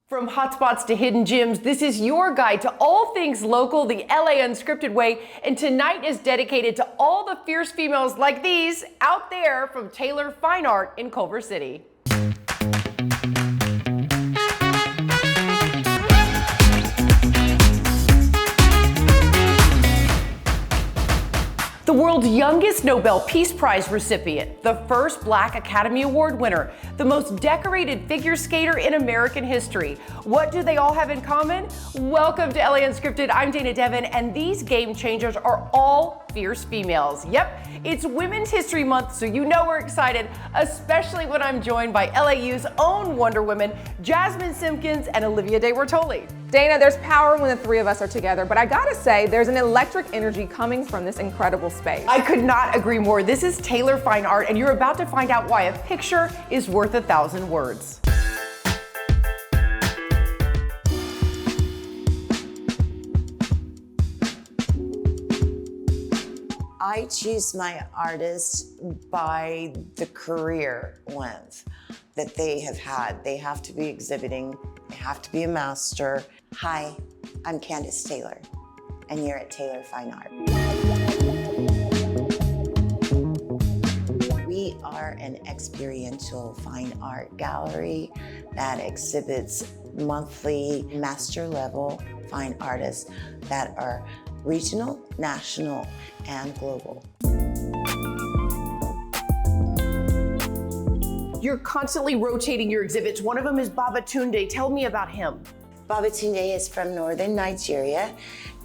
From hotspots to hidden gems, this is your guide to all things local, the LA Unscripted way, and tonight is dedicated to all the fierce females like these out there from Taylor Fine Art in Culver City. The world's youngest Nobel Peace Prize recipient, the first Black Academy Award winner, the most decorated figure skater in American history. What do they all have in common? Welcome to LA Unscripted. I'm Dana Devin, and these game changers are all fierce females. Yep, it's Women's History Month, so you know we're excited, especially when I'm joined by LAU's own Wonder Women, Jasmine Simpkins and Olivia De Bortoli. Dana, there's power when the three of us are together, but I gotta say, there's an electric energy coming from this incredible space. I could not agree more. This is Taylor Fine Art, and you're about to find out why a picture is worth 1,000 words. I choose my artists by the career length that they have had. They have to be exhibiting, they have to be a master. Hi, I'm Candace Taylor, and you're at Taylor Fine Art. We are an experiential fine art gallery that exhibits monthly master level fine artists that are regional, national, and global. You're constantly rotating your exhibits. One of them is Babatunde. Tell me about him. Babatunde is from northern Nigeria,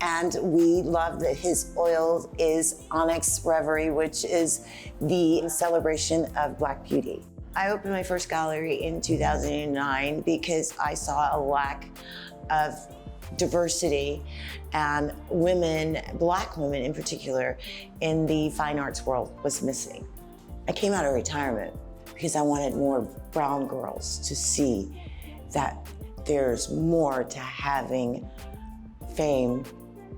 and we love that his oil is Onyx Reverie, which is the celebration of Black beauty. I opened my first gallery in 2009 because I saw a lack of diversity and women, Black women in particular, in the fine arts world was missing. I came out of retirement because I wanted more brown girls to see that there's more to having fame.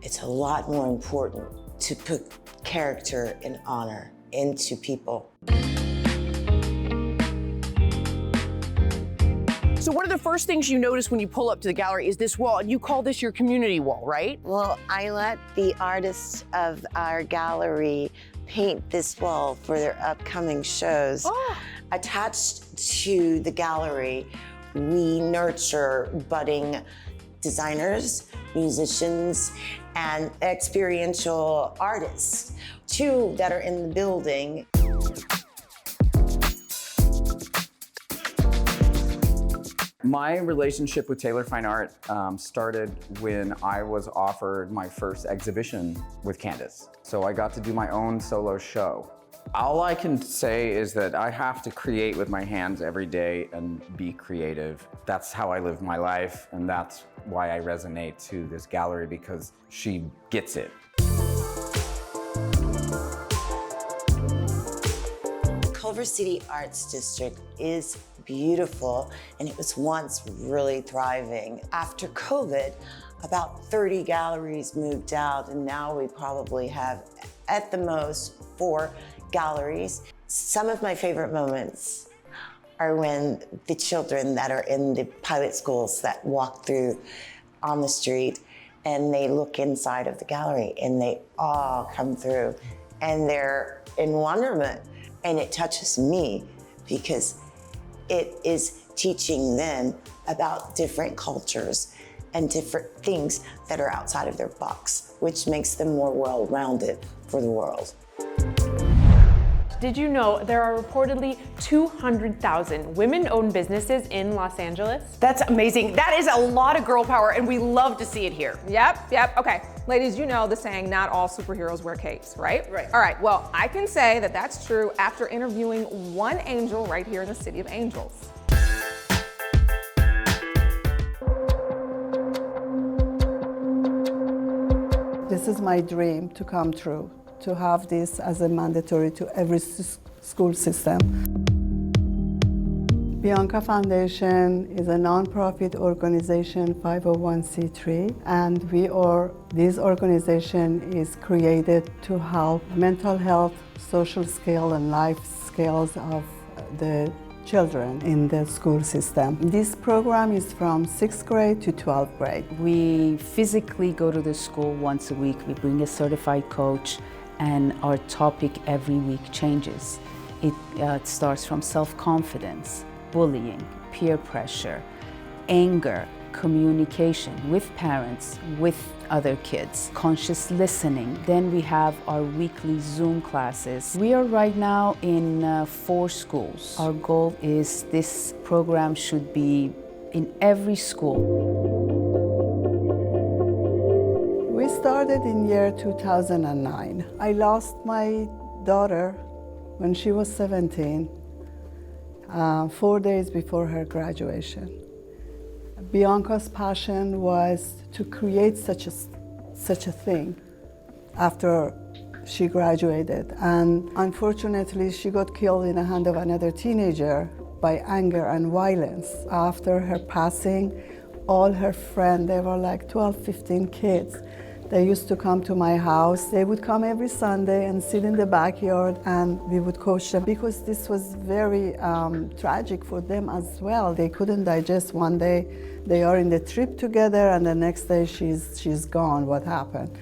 It's a lot more important to put character and honor into people. So one of the first things you notice when you pull up to the gallery is this wall, and you call this your community wall, right? Well, I let the artists of our gallery paint this wall for their upcoming shows. Oh. Attached to the gallery, we nurture budding designers, musicians, and experiential artists. Two that are in the building. My relationship with Taylor Fine Art started when I was offered my first exhibition with Candace. So I got to do my own solo show. All I can say is that I have to create with my hands every day and be creative. That's how I live my life, and that's why I resonate to this gallery, because she gets it. Culver City Arts District is beautiful, and it was once really thriving. After COVID, about 30 galleries moved out, and now we probably have, at the most, 4 galleries. Some of my favorite moments are when the children that are in the pilot schools that walk through on the street, and they look inside of the gallery, and they all come through, and they're in wonderment. And it touches me because it is teaching them about different cultures and different things that are outside of their box, which makes them more well-rounded for the world. Did you know there are reportedly 200,000 women-owned businesses in Los Angeles? That's amazing. That is a lot of girl power, and we love to see it here. Yep, okay. Ladies, you know the saying, not all superheroes wear capes, right? Right. All right, well, I can say that that's true after interviewing one angel right here in the City of Angels. This is my dream to come true, to have this as a mandatory to every school system. Bianca Foundation is a non-profit organization, 501c3, and this organization is created to help mental health, social skill, and life skills of the children in the school system. This program is from 6th grade to 12th grade. We physically go to the school once a week. We bring a certified coach, and our topic every week changes. It starts from self-confidence, bullying, peer pressure, anger, communication with parents, with other kids, conscious listening. Then we have our weekly Zoom classes. We are right now in 4 schools. Our goal is this program should be in every school. We started in year 2009. I lost my daughter when she was 17, 4 days before her graduation. Bianca's passion was to create such a thing after she graduated, and unfortunately she got killed in the hand of another teenager by anger and violence. After her passing, all her friends, they were like 12, 15 kids, they used to come to my house. They would come every Sunday and sit in the backyard, and we would coach them, because this was very tragic for them as well. They couldn't digest. One day they are in the trip together, and the next day she's gone. What happened?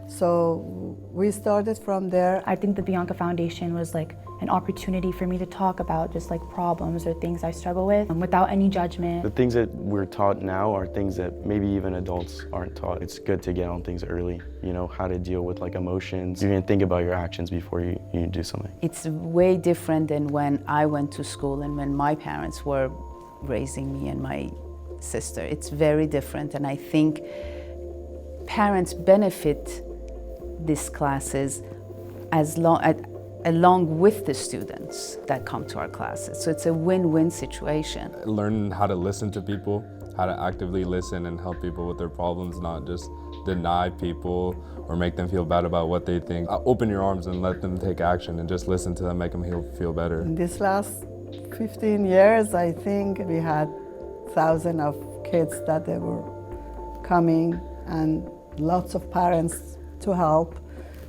So we started from there. I think the Bianca Foundation was like an opportunity for me to talk about just like problems or things I struggle with without any judgment. The things that we're taught now are things that maybe even adults aren't taught. It's good to get on things early, you know, how to deal with like emotions. You can think about your actions before you do something. It's way different than when I went to school and when my parents were raising me and my sister. It's very different, and I think parents benefit these classes along with the students that come to our classes. So it's a win-win situation. Learn how to listen to people, how to actively listen and help people with their problems, not just deny people or make them feel bad about what they think. Open your arms and let them take action, and just listen to them, make them feel better. In this last 15 years, I think we had thousands of kids that they were coming, and lots of parents to help,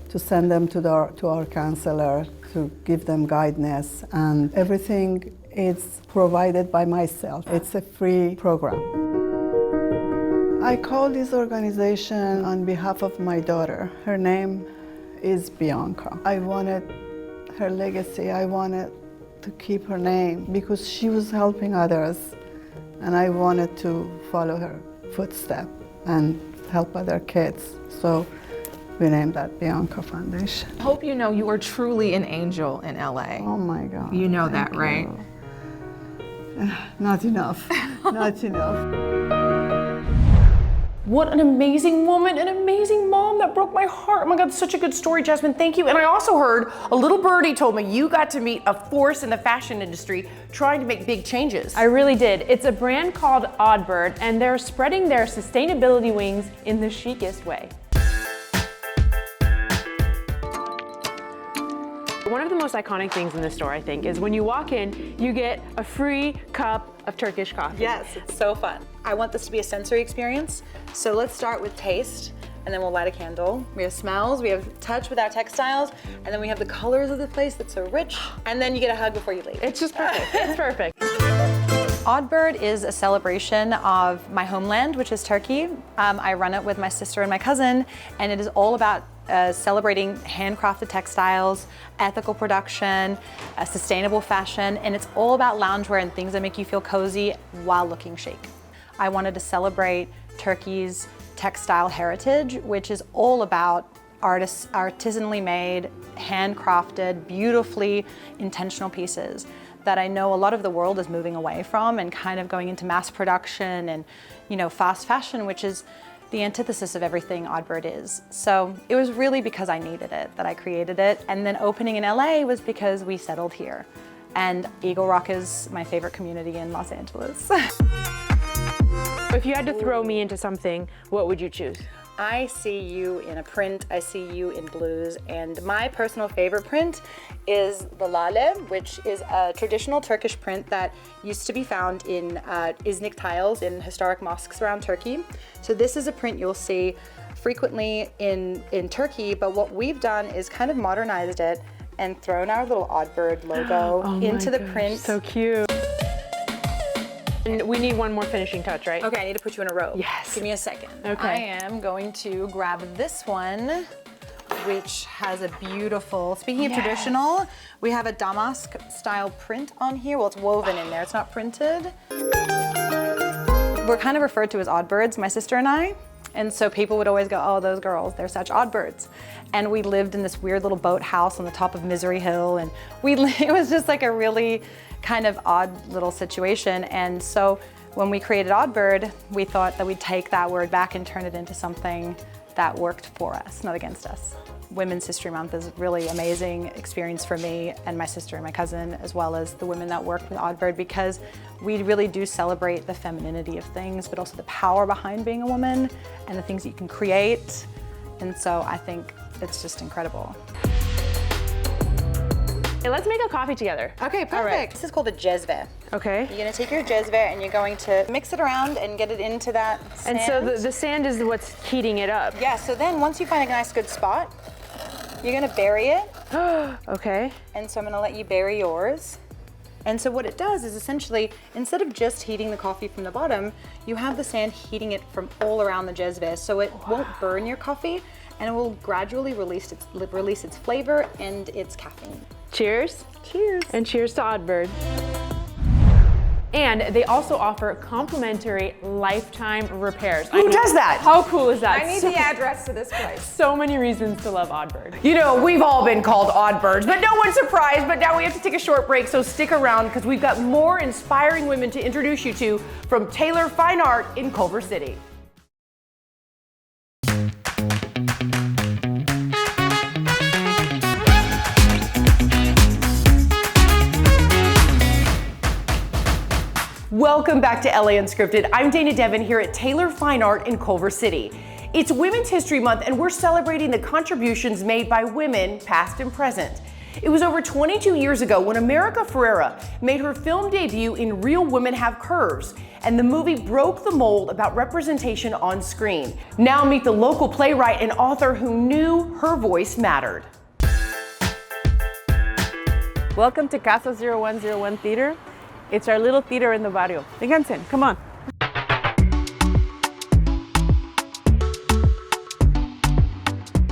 to send them to our counselor, to give them guidance, and everything is provided by myself. It's a free program. I call this organization on behalf of my daughter. Her name is Bianca. I wanted her legacy. I wanted to keep her name because she was helping others, and I wanted to follow her footsteps and help other kids. So we named that Bianca Foundation. I hope you know you are truly an angel in LA. Oh my God. You know that, right? Not enough. Not enough. What an amazing woman, an amazing mom. That broke my heart. Oh my God, such a good story, Jasmine. Thank you. And I also heard a little birdie told me you got to meet a force in the fashion industry trying to make big changes. I really did. It's a brand called Oddbird, and they're spreading their sustainability wings in the chicest way. One of the most iconic things in this store, I think, is when you walk in, you get a free cup of Turkish coffee. Yes, it's so fun. I want this to be a sensory experience. So let's start with taste, and then we'll light a candle. We have smells, we have touch with our textiles, and then we have the colors of the place that's so rich, and then you get a hug before you leave. It's just perfect. It's perfect. Oddbird is a celebration of my homeland, which is Turkey. I run it with my sister and my cousin, and it is all about celebrating handcrafted textiles, ethical production, sustainable fashion, and it's all about loungewear and things that make you feel cozy while looking chic. I wanted to celebrate Turkey's textile heritage, which is all about artisanally made, handcrafted, beautifully intentional pieces that I know a lot of the world is moving away from and kind of going into mass production and, you know, fast fashion, which is the antithesis of everything Oddbird is. So it was really because I needed it that I created it. And then opening in LA was because we settled here. And Eagle Rock is my favorite community in Los Angeles. If you had to throw me into something, what would you choose? I see you in a print, I see you in blues, and my personal favorite print is the lale, which is a traditional Turkish print that used to be found in Iznik tiles in historic mosques around Turkey. So this is a print you'll see frequently in Turkey, but what we've done is kind of modernized it and thrown our little Oddbird logo into the print. So cute. And we need one more finishing touch, right? Okay, I need to put you in a robe. Yes. Give me a second. Okay. I am going to grab this one, which has a beautiful, speaking of traditional, we have a damask style print on here. Well, it's woven in there, it's not printed. We're kind of referred to as odd birds, my sister and I. And so people would always go, oh, those girls, they're such odd birds. And we lived in this weird little boat house on the top of Misery Hill. And it was just like a really kind of odd little situation. And so when we created Odd Bird, we thought that we'd take that word back and turn it into something that worked for us, not against us. Women's History Month is a really amazing experience for me and my sister and my cousin, as well as the women that work with Odd Bird, because we really do celebrate the femininity of things, but also the power behind being a woman and the things you can create. And so I think it's just incredible. Hey, let's make a coffee together. Okay, perfect. right. This is called a jezve. Okay. You're gonna take your jezve and you're going to mix it around and get it into that sand. And so the sand is what's heating it up. Yeah, so then once you find a nice good spot, you're gonna bury it. Okay. And so I'm gonna let you bury yours. And so what it does is essentially, instead of just heating the coffee from the bottom, you have the sand heating it from all around the jezve, so it won't burn your coffee, and it will gradually release its flavor and its caffeine. Cheers. Cheers. And cheers to Odd Bird. And they also offer complimentary lifetime repairs. Who does that? How cool is that? I need the address to this place. So many reasons to love Odd Bird. You know, we've all been called odd birds, but no one's surprised. But now we have to take a short break, so stick around because we've got more inspiring women to introduce you to from Taylor Fine Art in Culver City. Welcome back to LA Unscripted. I'm Dana Devin here at Taylor Fine Art in Culver City. It's Women's History Month and we're celebrating the contributions made by women, past and present. It was over 22 years ago when America Ferrera made her film debut in Real Women Have Curves, and the movie broke the mold about representation on screen. Now meet the local playwright and author who knew her voice mattered. Welcome to Casa 0101 Theater. It's our little theater in the barrio. Vénganse, come on.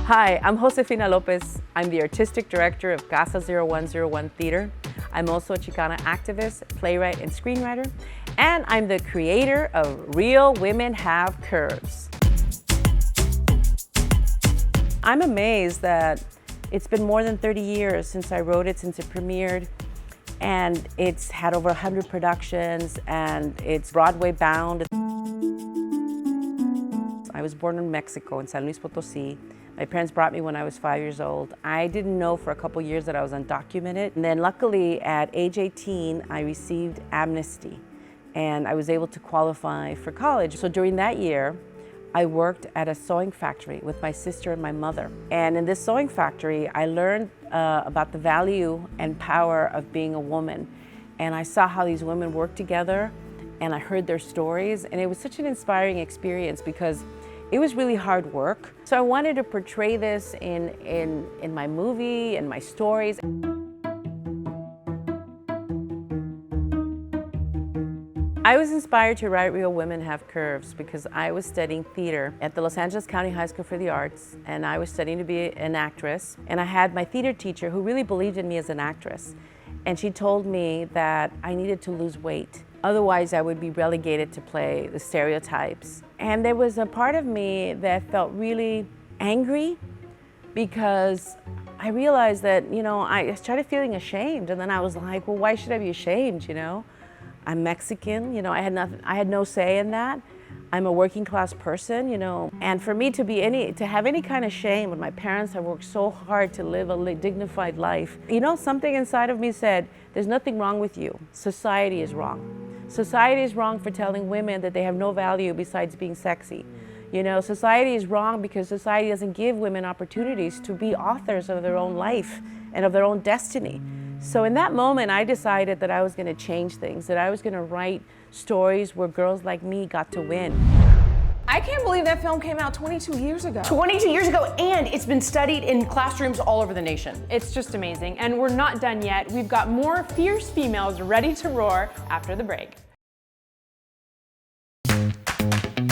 Hi, I'm Josefina Lopez. I'm the artistic director of Casa 0101 Theater. I'm also a Chicana activist, playwright, and screenwriter. And I'm the creator of Real Women Have Curves. I'm amazed that it's been more than 30 years since I wrote it, since it premiered. And it's had over 100 productions, and it's Broadway bound. I was born in Mexico, in San Luis Potosí. My parents brought me when I was 5 years old. I didn't know for a couple years that I was undocumented. And then luckily, at age 18, I received amnesty, and I was able to qualify for college. So during that year, I worked at a sewing factory with my sister and my mother. And in this sewing factory, I learned about the value and power of being a woman. And I saw how these women worked together, and I heard their stories. And it was such an inspiring experience because it was really hard work. So I wanted to portray this in my movie and my stories. I was inspired to write Real Women Have Curves because I was studying theater at the Los Angeles County High School for the Arts, and I was studying to be an actress. And I had my theater teacher who really believed in me as an actress. And she told me that I needed to lose weight. Otherwise, I would be relegated to play the stereotypes. And there was a part of me that felt really angry because I realized that, you know, I started feeling ashamed. And then I was like, well, why should I be ashamed, you know? I'm Mexican, you know, I had no say in that. I'm a working class person, you know, and for me to have any kind of shame when my parents have worked so hard to live a dignified life, you know, something inside of me said, there's nothing wrong with you. Society is wrong. Society is wrong for telling women that they have no value besides being sexy. You know, society is wrong because society doesn't give women opportunities to be authors of their own life and of their own destiny. So in that moment, I decided that I was going to change things, that I was going to write stories where girls like me got to win. I can't believe that film came out 22 years ago. 22 years ago, and it's been studied in classrooms all over the nation. It's just amazing. And we're not done yet. We've got more fierce females ready to roar after the break. Okay,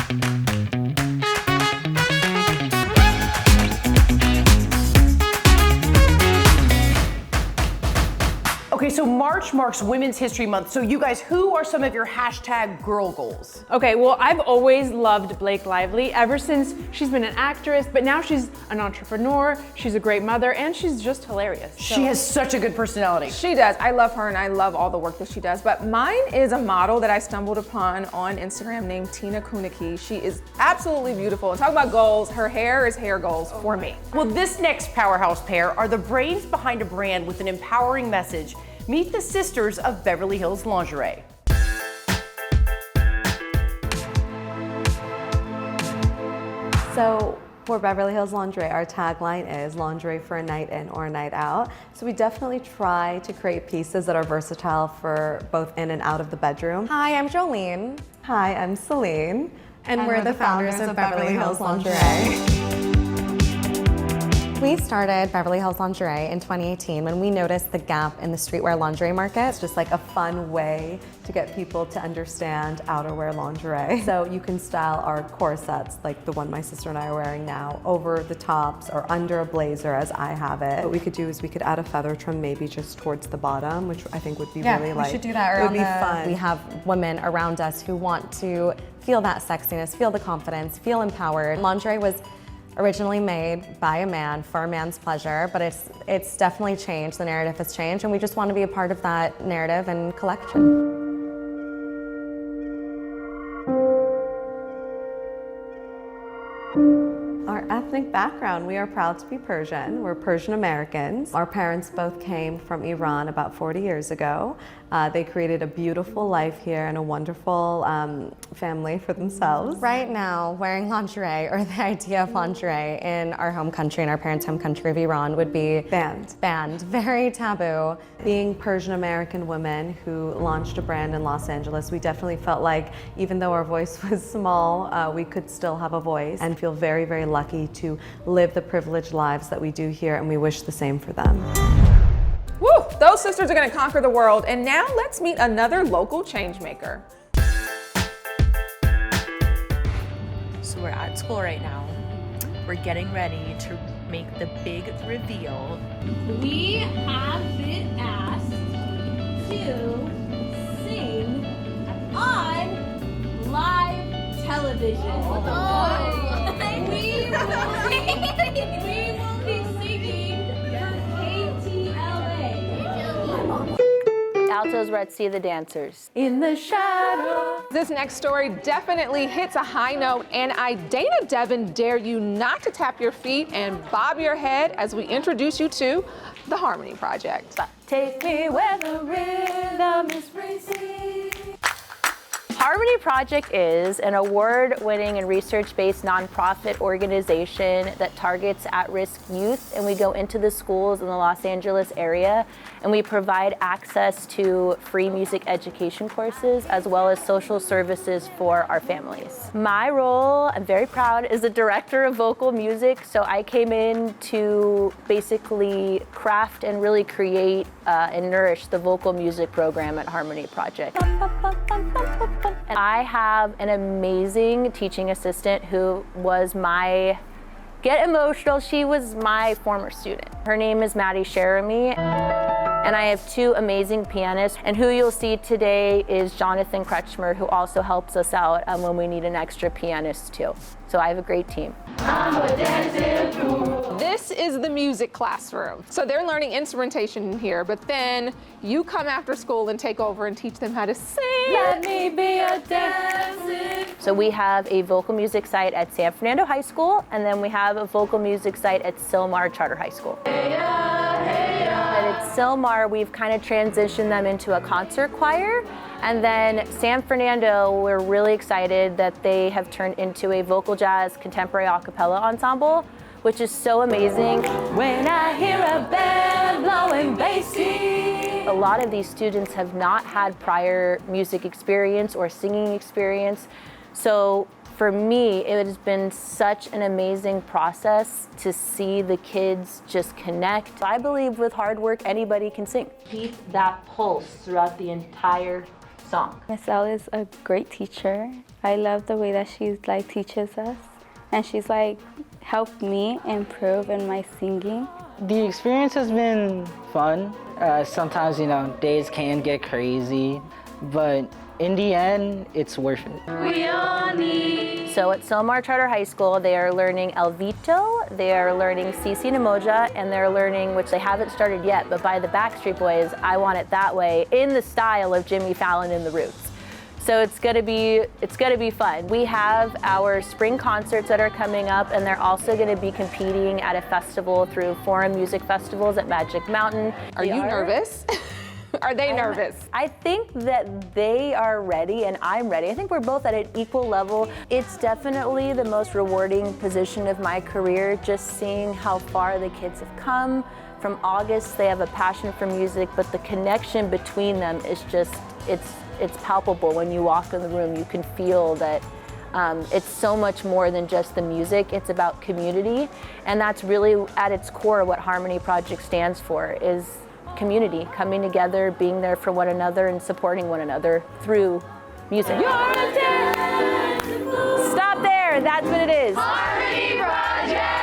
so March marks Women's History Month. So you guys, who are some of your hashtag girl goals? Okay, well, I've always loved Blake Lively ever since she's been an actress, but now she's an entrepreneur, she's a great mother, and she's just hilarious. She has such a good personality. She does. I love her and I love all the work that she does. But mine is a model that I stumbled upon on Instagram named Tina Kuneke. She is absolutely beautiful. And talk about goals, her hair is hair goals for me. Well, this next powerhouse pair are the brains behind a brand with an empowering message. Meet the sisters of Beverly Hills Lingerie. So for Beverly Hills Lingerie, our tagline is lingerie for a night in or a night out. So we definitely try to create pieces that are versatile for both in and out of the bedroom. Hi, I'm Jolene. Hi, I'm Celine. And we're the founders of Beverly Hills Lingerie. We started Beverly Hills Lingerie in 2018 when we noticed the gap in the streetwear lingerie market. It's just like a fun way to get people to understand outerwear lingerie. So you can style our corsets, like the one my sister and I are wearing now, over the tops or under a blazer as I have it. What we could do is we could add a feather trim maybe just towards the bottom, which I think would be really we should do that. it would be fun. We have women around us who want to feel that sexiness, feel the confidence, feel empowered. Lingerie was originally made by a man for a man's pleasure, but it's definitely changed. The narrative has changed, and we just want to be a part of that narrative and collection. Our ethnic background, we are proud to be Persian. We're Persian Americans. Our parents both came from Iran about 40 years ago. They created a beautiful life here and a wonderful family for themselves. Right now, wearing lingerie, or the idea of lingerie in our home country, in our parents' home country of Iran, would be banned, very taboo. Being Persian American women who launched a brand in Los Angeles, we definitely felt like even though our voice was small, we could still have a voice and feel very, very lucky to live the privileged lives that we do here, and we wish the same for them. Woo! Those sisters are gonna conquer the world. And now let's meet another local change maker. So we're at school right now. We're getting ready to make the big reveal. We have been asked to sing on live television. We will be singing for KTLA. Altos, let's see the dancers. In the shadow. This next story definitely hits a high note, and I, Dana Devin, dare you not to tap your feet and bob your head as we introduce you to the Harmony Project. Take me where the rhythm is racing. Harmony Project is an award-winning and research-based nonprofit organization that targets at-risk youth, and we go into the schools in the Los Angeles area, and we provide access to free music education courses as well as social services for our families. My role, I'm very proud, is the director of vocal music, so I came in to basically craft and really create and nourish the vocal music program at Harmony Project. And I have an amazing teaching assistant who was my, get emotional, she was my former student. Her name is Maddie Sheremy. And I have two amazing pianists, and who you'll see today is Jonathan Kretschmer, who also helps us out when we need an extra pianist too. So I have a great team. This is the music classroom. So they're learning instrumentation in here, but then you come after school and take over and teach them how to sing. Let me be a dancer. So we have a vocal music site at San Fernando High School, and then we have a vocal music site at Sylmar Charter High School. And at Sylmar, we've kind of transitioned them into a concert choir. And then San Fernando, we're really excited that they have turned into a vocal jazz contemporary a cappella ensemble, which is so amazing. When I hear a bell blowing bassy. A lot of these students have not had prior music experience or singing experience. So for me, it has been such an amazing process to see the kids just connect. I believe with hard work, anybody can sing. Keep that pulse throughout the entire song? Miss Elle is a great teacher. I love the way that she teaches us, and she's helped me improve in my singing. The experience has been fun. Sometimes, days can get crazy, but in the end, it's worth it. We all need. So at Silmar Charter High School, they are learning El Vito, they are learning Sisi Namoja, and they're learning, which they haven't started yet, but by the Backstreet Boys, I Want It That Way, in the style of Jimmy Fallon and the Roots. So it's gonna be fun. We have our spring concerts that are coming up, and they're also gonna be competing at a festival through Forum Music Festivals at Magic Mountain. Are you nervous? Are they nervous? I think that they are ready and I'm ready. I think we're both at an equal level. It's definitely the most rewarding position of my career, just seeing how far the kids have come. From August, they have a passion for music, but the connection between them is just, it's palpable. When you walk in the room, you can feel that it's so much more than just the music. It's about community, and that's really at its core what Harmony Project stands for, is community, coming together, being there for one another, and supporting one another through music. Stop there, that's what it is. Harmony Project!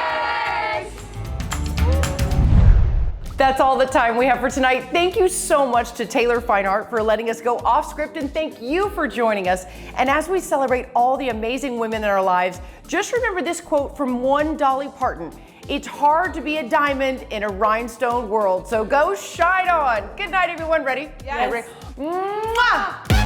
That's all the time we have for tonight. Thank you so much to Taylor Fine Art for letting us go off script, and thank you for joining us. And as we celebrate all the amazing women in our lives, just remember this quote from one Dolly Parton: "It's hard to be a diamond in a rhinestone world." So go shine on. Good night, everyone. Ready? Yes. Ready? Mwah!